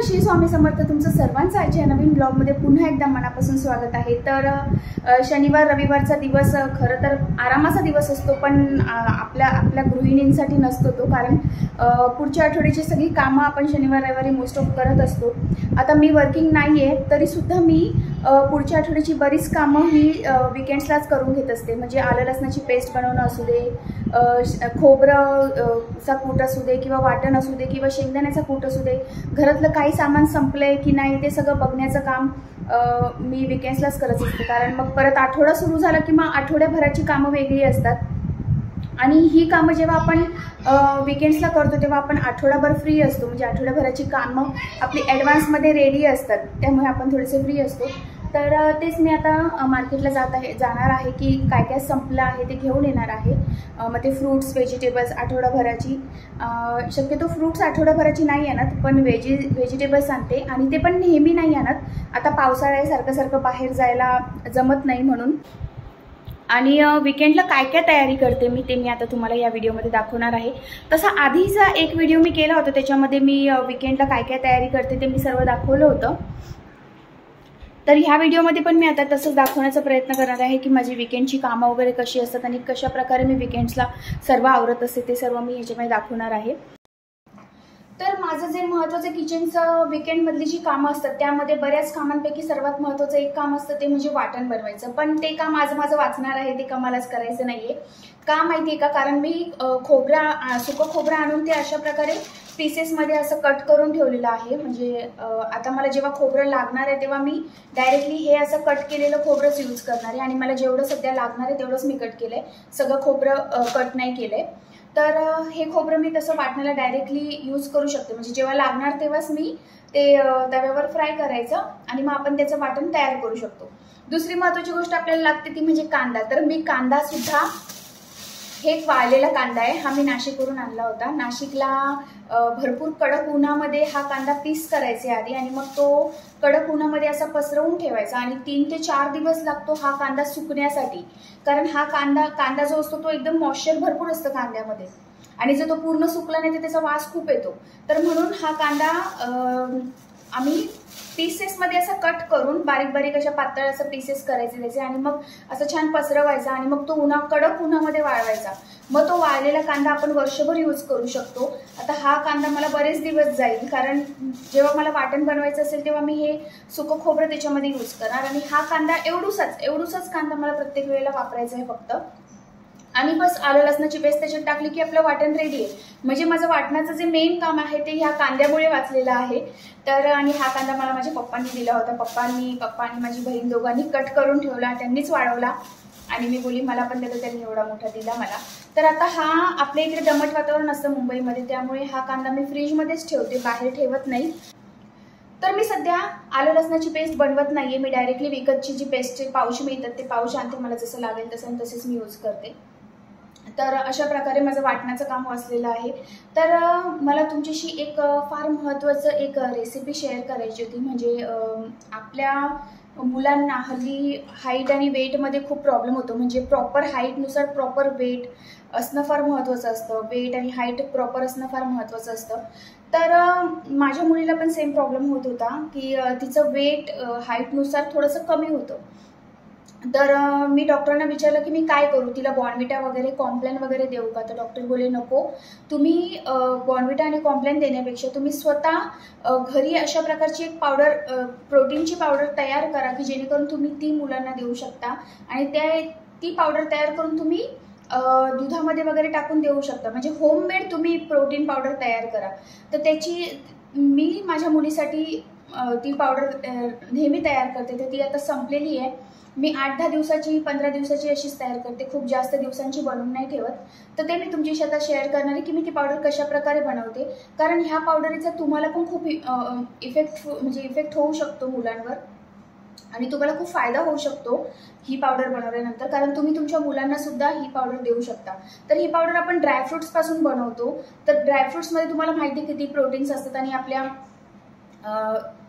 श्री स्वामी समर्थ. तुमचं सर्वांचं आजच्या नवीन ब्लॉगमध्ये पुन्हा एकदा मनापासून स्वागत आहे. तर शनिवार रविवारचा दिवस खरं तर आरामाचा दिवस असतो, पण आपल्या गृहिणींसाठी नसतो तो, कारण पुढच्या आठवड्याची सगळी कामं आपण शनिवार रविवारी मोस्ट ऑफ करत असतो. आता मी वर्किंग नाही आहे तरीसुद्धा मी पुढच्या आठवड्याची बरीच कामं ही विकेंड्सलाच करून घेत असते. म्हणजे आलं लसणाची पेस्ट बनवणं असू दे, खोबरंचा कूट असू दे, किंवा वाटण असू दे, किंवा शेंगदाण्याचा कूट असू दे, घरातलं काही सामान संपलंय की नाही ते सगळं बघण्याचं काम मी विकेंड्सलाच करत असते. कारण मग परत आठवडा सुरू झाला की मग आठवड्याभराची कामं वेगळी असतात, आणि ही कामं जेव्हा आपण विकेंड्सला करतो तेव्हा आपण आठवडाभर फ्री असतो. म्हणजे आठवड्याभराची कामं आपली ॲडव्हान्समध्ये रेडी असतात, त्यामुळे आपण थोडेसे फ्री असतो. तर तेच मी आता मार्केटला जाणार आहे की काय काय संपलं आहे ते घेऊन येणार आहे. मग ते फ्रूट्स व्हेजिटेबल्स आठवडाभराची, शक्यतो फ्रूट्स आठवडाभराची नाही आणत, पण व्हेजिटेबल्स आणते, आणि ते पण नेहमी नाही आणत. आता पावसाळा आहे, सारखं बाहेर जायला जमत नाही म्हणून. आणि विकेंडला काय काय तयारी करते मी आता तुम्हाला या व्हिडिओमध्ये दाखवणार आहे. तसा आधीचा एक व्हिडिओ मी केला होता, त्याच्यामध्ये मी विकेंडला काय काय तयारी करते ते मी सर्व दाखवलं होतं. तर ह्या व्हिडिओमध्ये पण मी आता तसंच दाखवण्याचा प्रयत्न करणार आहे की माझी विकेंडची कामं वगैरे कशी असतात आणि कशा प्रकारे मी विकेंड्सला सर्व आवरत असते ते सर्व मी ह्याच्यामध्ये दाखवणार आहे. तर माझं जे महत्त्वाचं किचनचं विकेंडमधली जी कामं असतात त्यामध्ये बऱ्याच कामांपैकी सर्वात महत्त्वाचं एक काम असतं ते म्हणजे वाटण बनवायचं. पण ते काम माझं वाचणार आहे, ते काम मलाच करायचं नाही आहे. का माहिती आहे का? कारण मी सुकं खोबरं आणून ते अशा प्रकारे पीसेसमध्ये असं कट करून ठेवलेलं आहे. म्हणजे आता मला जेव्हा खोबरं लागणार आहे तेव्हा मी डायरेक्टली हे असं कट केलेलं खोबरंच यूज करणार आहे, आणि मला जेवढं सध्या लागणार आहे तेवढंच मी कट केलं आहे, सगळं खोबरं कट नाही केलं आहे. तर हे खोबरं मी तसं वाटण्याला डायरेक्टली यूज करू शकते. म्हणजे जेव्हा लागणार तेव्हाच मी ते तव्यावर फ्राय करायचं आणि मग आपण त्याचं वाटण तयार करू शकतो. दुसरी महत्त्वाची गोष्ट आपल्याला लागते ती म्हणजे कांदा. तर मी कांदासुद्धा, हे वाळलेला कांदा आहे, हा मी नाशिकवरून आणला होता. नाशिकला भरपूर कडक उन्हामध्ये हा कांदा पीस करायचे आधी, आणि मग तो कडक उन्हामध्ये असा पसरवून ठेवायचा, आणि 3 ते 4 दिवस लागतो हा कांदा सुकण्यासाठी. कारण हा कांदा जो असतो तो एकदम मॉइश्चर भरपूर असतं कांद्यामध्ये, आणि जर तो पूर्ण सुकला नाही तर त्याचा वास खूप येतो. तर म्हणून हा कांदा आम्ही पीसेसमध्ये असं कट करून बारीक अशा पातळ असं पीसेस करायचे त्याचे, आणि मग असं छान पसरवायचा, आणि मग तो कडक उन्हामध्ये वाळवायचा. मग तो वाळलेला कांदा आपण वर्षभर यूज करू शकतो. आता हा कांदा मला बरेच दिवस जाईल, कारण जेव्हा मला वाटण बनवायचं असेल तेव्हा मी हे सुकं खोबरं त्याच्यामध्ये यूज करणार, आणि हा कांदा एवढूसाच कांदा मला प्रत्येक वेळेला वापरायचा आहे फक्त. आणि बस आलं लसणाची पेस्ट त्याच्यात टाकली की आपलं वाटण रेडी आहे. म्हणजे माझं वाटणाचं जे मेन काम आहे ते ह्या कांद्यामुळे वाचलेलं आहे. तर आणि हा कांदा मला माझ्या पप्पांनी दिला होता. पप्पा आणि माझी बहीण दोघांनी कट करून ठेवला, त्यांनीच वाळवला, आणि मी बोली मला पण देतो, त्यांनी एवढा मोठा दिला मला. तर आता हा आपल्या इकडे दमट वातावरण असतं मुंबईमध्ये, त्यामुळे हा कांदा मी फ्रीजमध्येच ठेवते, बाहेर ठेवत नाही. तर मी सध्या आलं लसणाची पेस्ट बनवत नाहीये, मी डायरेक्टली विकतची जी पेस्टचे पाऊच मिळतात ते पाऊच आणते, मला जसं लागेल तसेच मी यूज करते. तर अशा प्रकारे माझं वाटण्याचं काम वाचलेलं आहे. तर मला तुमच्याशी एक फार महत्त्वाचं एक रेसिपी शेअर करायची होती. म्हणजे आपल्या मुलांना हल्ली हाईट आणि वेटमध्ये खूप प्रॉब्लेम होतो. म्हणजे प्रॉपर हाईटनुसार प्रॉपर वेट असणं फार महत्त्वाचं असतं, वेट आणि हाईट प्रॉपर असणं फार महत्त्वाचं असतं. तर माझ्या मुलीला पण सेम प्रॉब्लेम होत होता की तिचं वेट हाईटनुसार थोडंसं कमी होतं. तर मी डॉक्टरांना विचारलं की मी काय करू, तिला बॉर्नव्हिटा वगैरे कॉम्प्लॅन वगैरे देऊ का? तर डॉक्टर बोलले नको, तुम्ही बॉर्नव्हिटा आणि कॉम्प्लॅन देण्यापेक्षा तुम्ही स्वतः घरी अशा प्रकारची एक पावडर, प्रोटीनची पावडर तयार करा की जेणेकरून तुम्ही ती मुलांना देऊ शकता, आणि ती पावडर तयार करून तुम्ही दुधामध्ये वगैरे टाकून देऊ शकता. म्हणजे होममेड तुम्ही प्रोटीन पावडर तयार करा. तर मी माझ्या मुलीसाठी ती पावडर नेहमी तयार करते. तर ती आता संपलेली आहे. मी 8-10 दिवसाची 15 दिवसाची अशीच तयार करते, खूप जास्त दिवसांची बनवून नाही ठेवत. तर ते मी तुमच्याशी आता शेअर करणार आहे की मी ती पावडर कशा प्रकारे बनवते. कारण ह्या पावडरीचा तुम्हाला पण खूप इफेक्ट होऊ शकतो मुलांवर, आणि तुम्हाला खूप फायदा होऊ शकतो ही पावडर बनवल्यानंतर, कारण तुम्ही तुमच्या मुलांना सुद्धा ही पावडर देऊ शकता. तर ही पावडर आपण ड्रायफ्रुट्सपासून बनवतो. तर ड्रायफ्रुट्समध्ये तुम्हाला माहिती किती प्रोटीन्स असतात, आणि आपल्या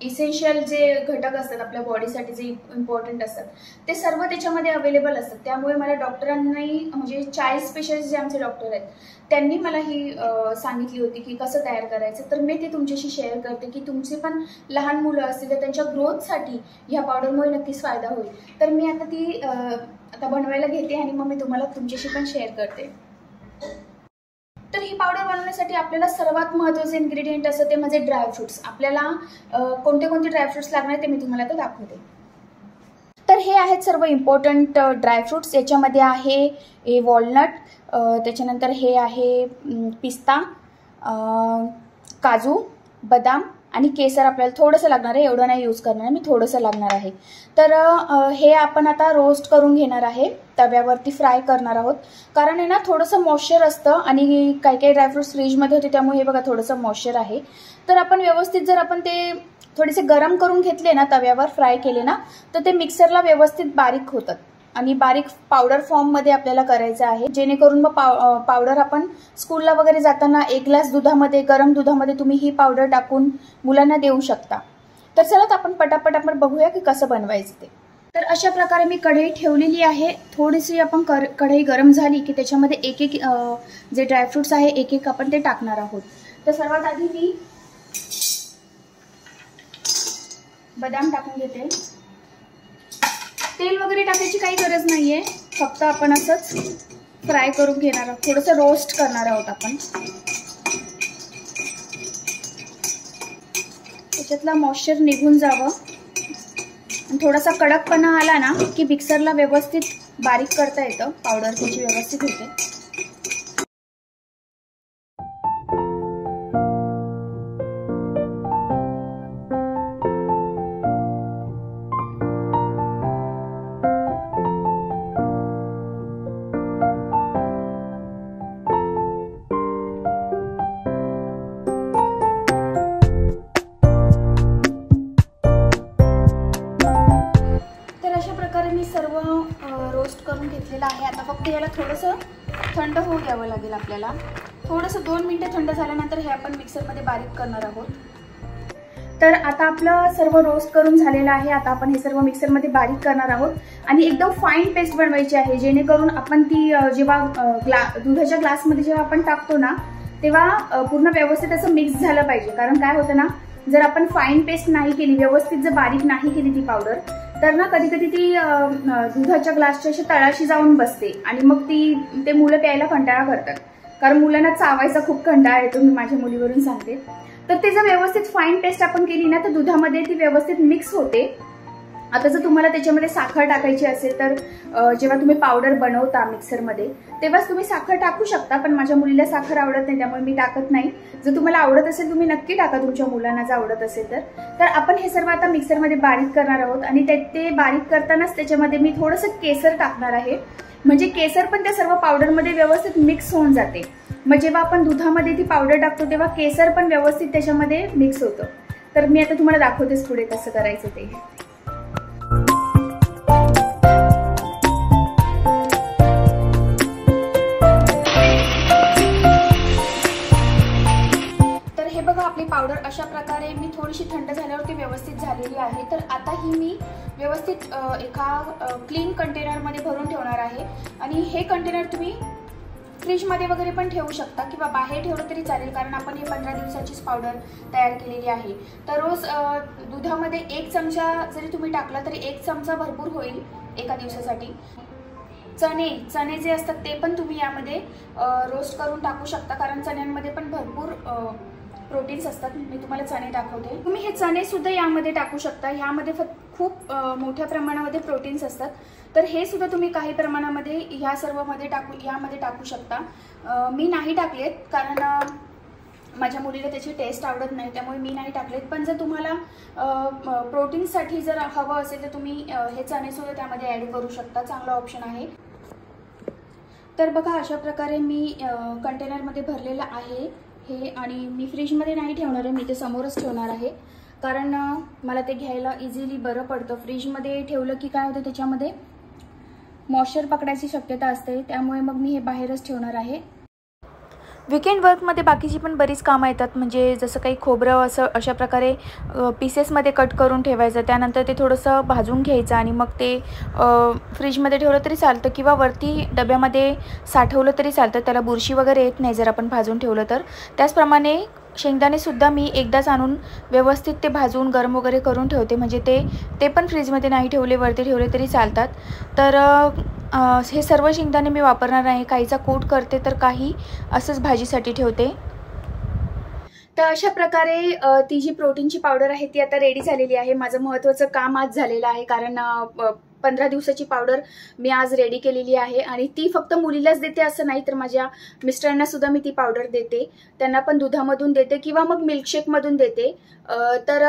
इसेन्शियल जे घटक असतात आपल्या बॉडीसाठी जे इम्पॉर्टंट असतात ते सर्व त्याच्यामध्ये अवेलेबल असतात. त्यामुळे मला डॉक्टरांनी म्हणजे चाइल्ड स्पेशलिस्ट जे आमचे डॉक्टर आहेत त्यांनी मला ही सांगितली होती की कसं तयार करायचं. तर मी ते तुमच्याशी शेअर करते की तुमचे पण लहान मुलं असतील तर त्यांच्या ग्रोथसाठी ह्या पावडरमुळे नक्कीच फायदा होईल. तर मी आता ती आता बनवायला घेते आणि मग मी तुम्हाला तुमच्याशी पण शेअर करते. तर ही पावडर बनवण्यासाठी आपल्याला सर्वात महत्त्वाचे इन्ग्रेडियंट असं ते म्हणजे ड्रायफ्रुट्स. आपल्याला कोणते कोणते ड्रायफ्रुट्स लागणार ते मी तुम्हाला आता दाखवते. तर हे आहेत सर्व इम्पॉर्टंट ड्रायफ्रुट्स. याच्यामध्ये आहे वॉलनट, त्याच्यानंतर हे आहे पिस्ता, काजू, बदाम आणि केसर. आपल्याला थोडंसं लागणार आहे, एवढं नाही यूज करणार आहे मी, थोडंसं लागणार आहे. तर हे आपण आता रोस्ट करून घेणार आहे, तव्यावरती फ्राय करणार आहोत. कारण आहे ना थोडंसं मॉइश्चर असतं आणि काही काही ड्रायफ्रुट्स फ्रीजमध्ये होते त्यामुळे हे बघा थोडंसं मॉइश्चर आहे. तर आपण व्यवस्थित जर आपण ते थोडेसे गरम करून घेतले ना, तव्यावर फ्राय केले ना, तर ते मिक्सरला व्यवस्थित बारीक होतात आणि बारीक पावडर फॉर्ममध्ये आपल्याला करायचं आहे. जेणेकरून मग पावडर आपण स्कूलला वगैरे जाताना 1 ग्लास दुधामध्ये, गरम दुधामध्ये तुम्ही ही पावडर टाकून मुलांना देऊ शकता. तर चला आपण पटापट आपण बघूया की कसं बनवायचं ते. तर अशा प्रकारे मी कढई ठेवलेली आहे. थोडीशी आपण कढई गरम झाली की त्याच्यामध्ये एक एक जे ड्रायफ्रुट्स आहे एक एक आपण ते टाकणार आहोत. तर सर्वात आधी मी बदाम टाकून घेते. तेल वगैरे टाकायची काही गरज नाहीये, फक्त आपण असंच फ्राय करून घेणार आहोत, थोडंसं रोस्ट करणार आहोत आपण. त्याच्यातला मॉइश्चर निघून जावं आणि थोडासा कडकपणा आला ना की मिक्सरला व्यवस्थित बारीक करता येतं, पावडर त्याची व्यवस्थित होते. मी सर्व रोस्ट करून घेतलेलं आहे. आता फक्त याला थोडंसं थंड होऊ द्यावं लागेल आपल्याला. थोडंसं 2 मिनिटं थंड झाल्यानंतर हे आपण मिक्सरमध्ये बारीक करणार आहोत. तर आता आपलं सर्व रोस्ट करून झालेलं आहे. आता आपण हे सर्व मिक्सरमध्ये बारीक करणार आहोत आणि एकदम फाईन पेस्ट बनवायची आहे, जेणेकरून आपण ती जेव्हा दुधाच्या ग्लासमध्ये जेव्हा आपण टाकतो ना तेव्हा पूर्ण व्यवस्थित असं मिक्स झालं पाहिजे. कारण काय होतं ना, जर आपण फाईन पेस्ट नाही केली, व्यवस्थित जर बारीक नाही केली ती पावडर, तर ना कधी कधी ती दुधाच्या ग्लासच्या अशी तळाशी जाऊन बसते आणि मग ते मुलं प्यायला कंटाळा करतात. कारण मुलांना चावायचा खूप कंटाळा येतो, मी माझ्या मुलीवरून सांगते. तर ते जर व्यवस्थित फाईन पेस्ट आपण केली ना तर दुधामध्ये ती व्यवस्थित मिक्स होते. आता जर तुम्हाला त्याच्यामध्ये साखर टाकायची असेल तर जेव्हा तुम्ही पावडर बनवता मिक्सरमध्ये तेव्हाच तुम्ही साखर टाकू शकता, पण माझ्या मुलीला साखर आवडत नाही त्यामुळे मी टाकत नाही. जर तुम्हाला आवडत असेल तुम्ही नक्की टाका, तुमच्या मुलांना जर आवडत असेल तर. तर आपण हे सर्व आता मिक्सरमध्ये बारीक करणार आहोत आणि ते बारीक करतानाच त्याच्यामध्ये मी थोडंसं केसर टाकणार आहे, म्हणजे केसर पण त्या सर्व पावडरमध्ये व्यवस्थित मिक्स होऊन जाते. मग जेव्हा आपण दुधामध्ये ती पावडर टाकतो तेव्हा केसर पण व्यवस्थित त्याच्यामध्ये मिक्स होतं. तर मी आता तुम्हाला दाखवतेच पुढे कसं करायचं ते. आपली पावडर अशा प्रकारे मी थोडीशी थंड झाल्यावर ती व्यवस्थित झालेली आहे. तर आता ही मी व्यवस्थित एका क्लीन कंटेनरमध्ये भरून ठेवणार आहे आणि हे कंटेनर तुम्ही फ्रीजमध्ये वगैरे पण ठेवू शकता किंवा बाहेर ठेवलं तरी चालेल, कारण आपण हे 15 दिवसाचीच पावडर तयार केलेली आहे. तर रोज दुधामध्ये 1 चमचा जरी तुम्ही टाकला तरी 1 चमचा भरपूर होईल एका दिवसासाठी. चणे जे असतात ते पण तुम्ही यामध्ये रोस्ट करून टाकू शकता, कारण चण्यांमध्ये पण भरपूर प्रोटीन्स असतात. मी तुम्हाला चणे दाखवते. तुम्ही हे चणे सुद्धा यामध्ये टाकू शकता. ह्यामध्ये खूप मोठ्या प्रमाणामध्ये प्रोटीन्स असतात. तर हे सुद्धा तुम्ही काही प्रमाणामध्ये ह्या सर्वमध्ये यामध्ये टाकू शकता. मी नाही टाकलेत कारण माझ्या मुलीला त्याची टेस्ट आवडत नाही, त्यामुळे मी नाही टाकलेत. पण जर तुम्हाला प्रोटीनसाठी जर हवं असेल तर तुम्ही हे चणे सुद्धा त्यामध्ये ॲड करू शकता. चांगला ऑप्शन आहे. तर बघा अशा प्रकारे मी कंटेनरमध्ये भरलेलं आहे हे, आणि मी फ्रीजमध्ये नाही ठेवणार आहे, मी ते समोरच ठेवणार आहे, कारण मला ते घ्यायला इझिली बरं पडतं. फ्रीजमध्ये ठेवलं की काय होतं, त्याच्यामध्ये मॉइश्चर पकडायची शक्यता असते, त्यामुळे मग मी हे बाहेरच ठेवणार आहे. वीकेंड वर्कमध्ये बाकीची पण बरीच कामं येतात, म्हणजे जसं काही खोबरं असं अशा प्रकारे पीसेसमध्ये कट करून ठेवायचं, त्यानंतर ते थोडंसं भाजून घ्यायचं आणि मग ते फ्रीजमध्ये ठेवलं तरी चालतं किंवा वरती डब्यामध्ये साठवलं तरी चालतं, त्याला बुरशी वगैरे येत नाही जर आपण भाजून ठेवलं तर. त्याचप्रमाणे शेंगदाणेसुद्धा मी एकदाच आणून व्यवस्थित ते भाजून गरम वगैरे करून ठेवते, म्हणजे ते पण फ्रीजमध्ये नाही ठेवले, वरती ठेवले तरी चालतात. तर हे सर्व शेंगदाणे मी वापरणार आहे. काहीचा कूट करते तर काही असंच भाजीसाठी ठेवते. तर अशा प्रकारे ती जी प्रोटीनची पावडर आहे ती आता रेडी झालेली आहे. माझं महत्त्वाचं काम आज झालेलं आहे, कारण 15 दिवसाची पावडर मी आज रेडी केलेली आहे आणि ती फक्त मुलीलाच देते असं नाही, तर माझ्या मिस्टरांना सुद्धा मी ती पावडर देते. त्यांना पण दुधामधून देते किंवा मग मिल्कशेकमधून देते. तर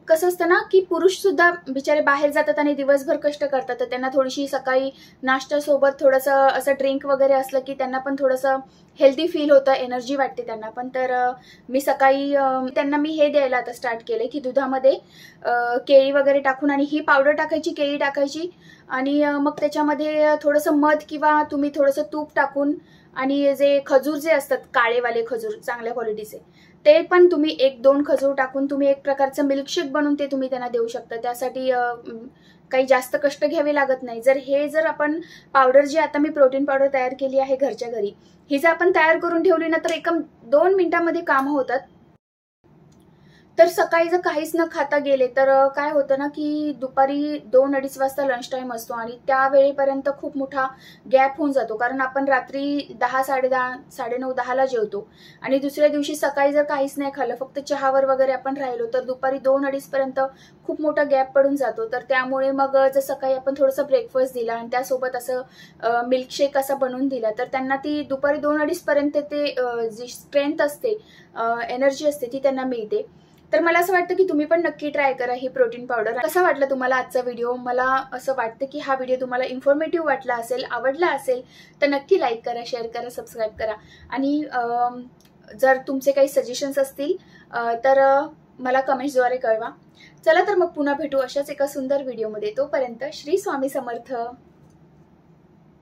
कसं असतं ना की पुरुषसुद्धा बिचारे बाहेर जातात आणि दिवसभर कष्ट करतात, तर त्यांना थोडीशी सकाळी नाश्त्यासोबत थोडंसं असं ड्रिंक वगैरे असलं की त्यांना पण थोडंसं हेल्दी फील होतं, एनर्जी वाटते त्यांना पण. तर मी सकाळी त्यांना मी हे द्यायला आता स्टार्ट केलं की दुधामध्ये केळी वगैरे टाकून आणि ही पावडर टाकायची, केळी टाकायची आणि मग त्याच्यामध्ये थोडंसं मध किंवा तुम्ही थोडंसं तूप टाकून आणि जे खजूर जे असतात काळेवाले खजूर चांगल्या क्वालिटीचे ते पण तुम्ही 1-2 खजूर टाकून तुम्ही एक प्रकारचं मिल्कशेक बनवून ते तुम्ही त्यांना देऊ शकता. त्यासाठी काही जास्त कष्ट घ्यावे लागत नाही. जर आपण पावडर जी आता मी प्रोटीन पावडर तयार केली आहे घरच्या घरी, ही जर आपण तयार करून ठेवली ना तर 1-2 मिनिटांमध्ये कामं होतात. तर सकाळी जर काहीच न खाता गेले तर काय होतं ना की दुपारी 2-2:30 वाजता लंच टाइम असतो आणि त्या वेळेपर्यंत खूप मोठा गॅप होऊन जातो, कारण आपण रात्री 10, 10:30, 9:30, 10ला जेवतो आणि दुसऱ्या दिवशी सकाळी जर काहीच नाही खाल्लं, फक्त चहावर वगैरे आपण राहिलो तर दुपारी 2-2:30 पर्यंत खूप मोठा गॅप पडून जातो. तर त्यामुळे मग जर सकाळी आपण थोडंसं ब्रेकफास्ट दिला आणि त्यासोबत असं मिल्कशेक असा बनवून दिला तर त्यांना ती दुपारी 2-2:30 पर्यंत ते जी स्ट्रेंथ असते, एनर्जी असते ती त्यांना मिळते. तर मला असं वाटतं की तुम्ही पण नक्की ट्राय करा ही प्रोटीन पावडर. कसा वाटला तुम्हाला आजचा व्हिडिओ? मला असं वाटतं की हा व्हिडिओ तुम्हाला इन्फॉर्मेटिव्ह वाटला असेल, आवडला असेल तर नक्की लाईक करा, शेअर करा, सबस्क्राईब करा आणि जर तुमचे काही सजेशन्स असतील तर मला कमेंट्सद्वारे कळवा. चला तर मग पुन्हा भेटू अशाच एका सुंदर व्हिडिओमध्ये. तोपर्यंत श्री स्वामी समर्थ.